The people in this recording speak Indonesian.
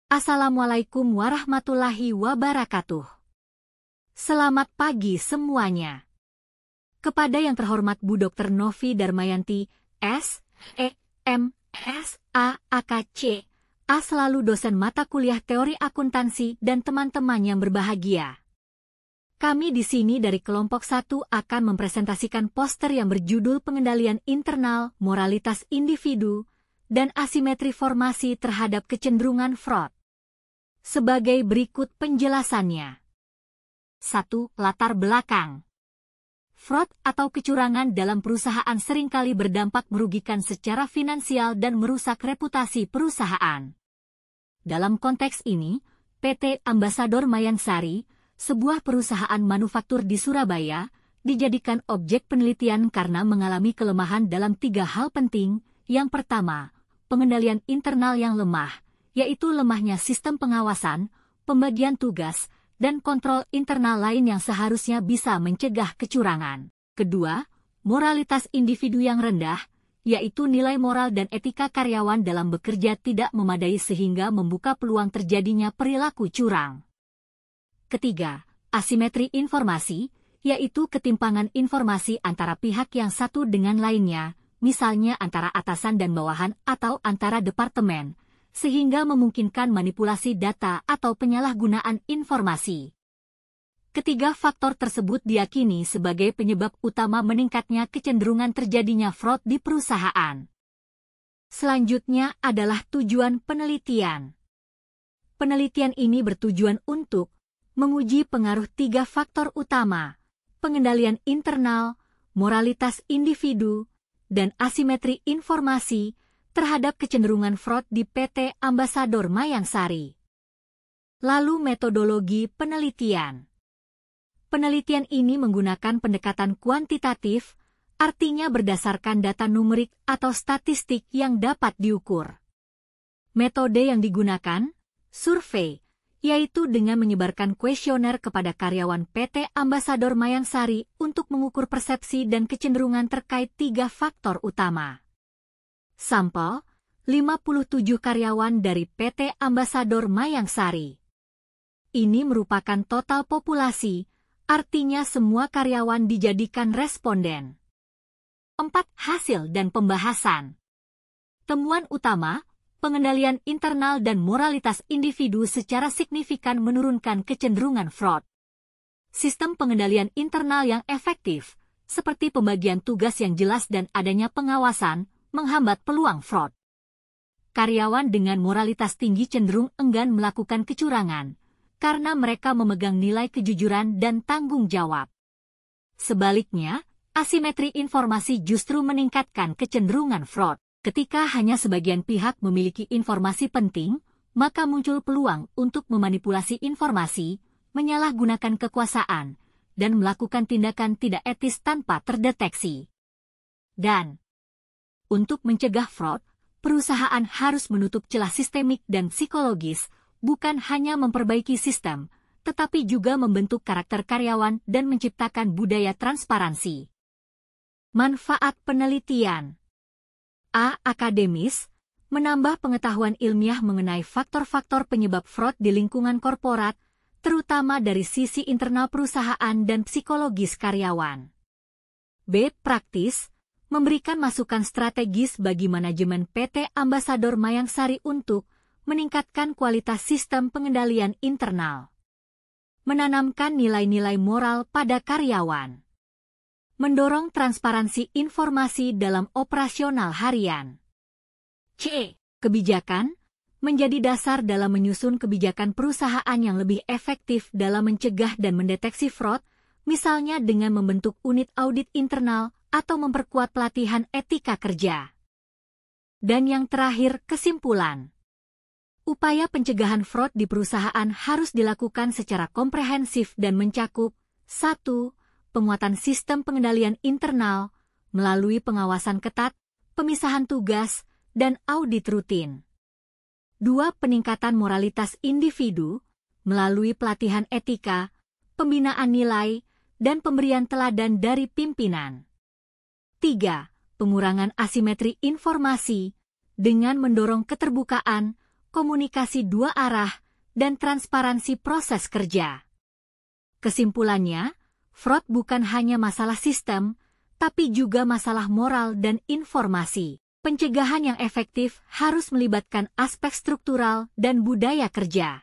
Assalamualaikum warahmatullahi wabarakatuh. Selamat pagi semuanya. Kepada yang terhormat Bu Dr. Novi Darmayanti, S.E.M.S.A.A.K.C. selalu dosen mata kuliah teori akuntansi dan teman-teman yang berbahagia. Kami di sini dari kelompok 1 akan mempresentasikan poster yang berjudul Pengendalian Internal, Moralitas Individu, dan Asimetri Formasi terhadap Kecenderungan Fraud. Sebagai berikut penjelasannya. 1. Latar belakang. Fraud atau kecurangan dalam perusahaan seringkali berdampak merugikan secara finansial dan merusak reputasi perusahaan. Dalam konteks ini, PT Ambasador Mayangsari, sebuah perusahaan manufaktur di Surabaya, dijadikan objek penelitian karena mengalami kelemahan dalam 3 hal penting. Yang pertama, pengendalian internal yang lemah, yaitu lemahnya sistem pengawasan, pembagian tugas, dan kontrol internal lain yang seharusnya bisa mencegah kecurangan. Kedua, moralitas individu yang rendah, yaitu nilai moral dan etika karyawan dalam bekerja tidak memadai sehingga membuka peluang terjadinya perilaku curang. Ketiga, asimetri informasi, yaitu ketimpangan informasi antara pihak yang satu dengan lainnya, misalnya antara atasan dan bawahan atau antara departemen, sehingga memungkinkan manipulasi data atau penyalahgunaan informasi. Ketiga faktor tersebut diyakini sebagai penyebab utama meningkatnya kecenderungan terjadinya fraud di perusahaan. Selanjutnya adalah tujuan penelitian. Penelitian ini bertujuan untuk menguji pengaruh 3 faktor utama, pengendalian internal, moralitas individu, dan asimetri informasi, terhadap kecenderungan fraud di PT Ambasador Mayangsari. Lalu metodologi penelitian. Penelitian ini menggunakan pendekatan kuantitatif, artinya berdasarkan data numerik atau statistik yang dapat diukur. Metode yang digunakan, survei, yaitu dengan menyebarkan kuesioner kepada karyawan PT Ambasador Mayangsari untuk mengukur persepsi dan kecenderungan terkait 3 faktor utama. Sampel, 57 karyawan dari PT Ambasador Mayangsari. Ini merupakan total populasi, artinya semua karyawan dijadikan responden. 4. Hasil dan pembahasan. Temuan utama, pengendalian internal dan moralitas individu secara signifikan menurunkan kecenderungan fraud. Sistem pengendalian internal yang efektif, seperti pembagian tugas yang jelas dan adanya pengawasan, menghambat peluang fraud. Karyawan dengan moralitas tinggi cenderung enggan melakukan kecurangan, karena mereka memegang nilai kejujuran dan tanggung jawab. Sebaliknya, asimetri informasi justru meningkatkan kecenderungan fraud. Ketika hanya sebagian pihak memiliki informasi penting, maka muncul peluang untuk memanipulasi informasi, menyalahgunakan kekuasaan, dan melakukan tindakan tidak etis tanpa terdeteksi. Dan untuk mencegah fraud, perusahaan harus menutup celah sistemik dan psikologis, bukan hanya memperbaiki sistem, tetapi juga membentuk karakter karyawan dan menciptakan budaya transparansi. Manfaat penelitian. A. Akademis, menambah pengetahuan ilmiah mengenai faktor-faktor penyebab fraud di lingkungan korporat, terutama dari sisi internal perusahaan dan psikologis karyawan. B. Praktis, memberikan masukan strategis bagi manajemen PT Ambasador Mayangsari untuk meningkatkan kualitas sistem pengendalian internal. Menanamkan nilai-nilai moral pada karyawan. Mendorong transparansi informasi dalam operasional harian. C. Kebijakan, menjadi dasar dalam menyusun kebijakan perusahaan yang lebih efektif dalam mencegah dan mendeteksi fraud, misalnya dengan membentuk unit audit internal, atau memperkuat pelatihan etika kerja. Dan yang terakhir, kesimpulan. Upaya pencegahan fraud di perusahaan harus dilakukan secara komprehensif dan mencakup 1. Penguatan sistem pengendalian internal, melalui pengawasan ketat, pemisahan tugas, dan audit rutin. 2. Peningkatan moralitas individu, melalui pelatihan etika, pembinaan nilai, dan pemberian teladan dari pimpinan. 3. Pengurangan asimetri informasi, dengan mendorong keterbukaan, komunikasi dua arah, dan transparansi proses kerja. Kesimpulannya, fraud bukan hanya masalah sistem, tapi juga masalah moral dan informasi. Pencegahan yang efektif harus melibatkan aspek struktural dan budaya kerja.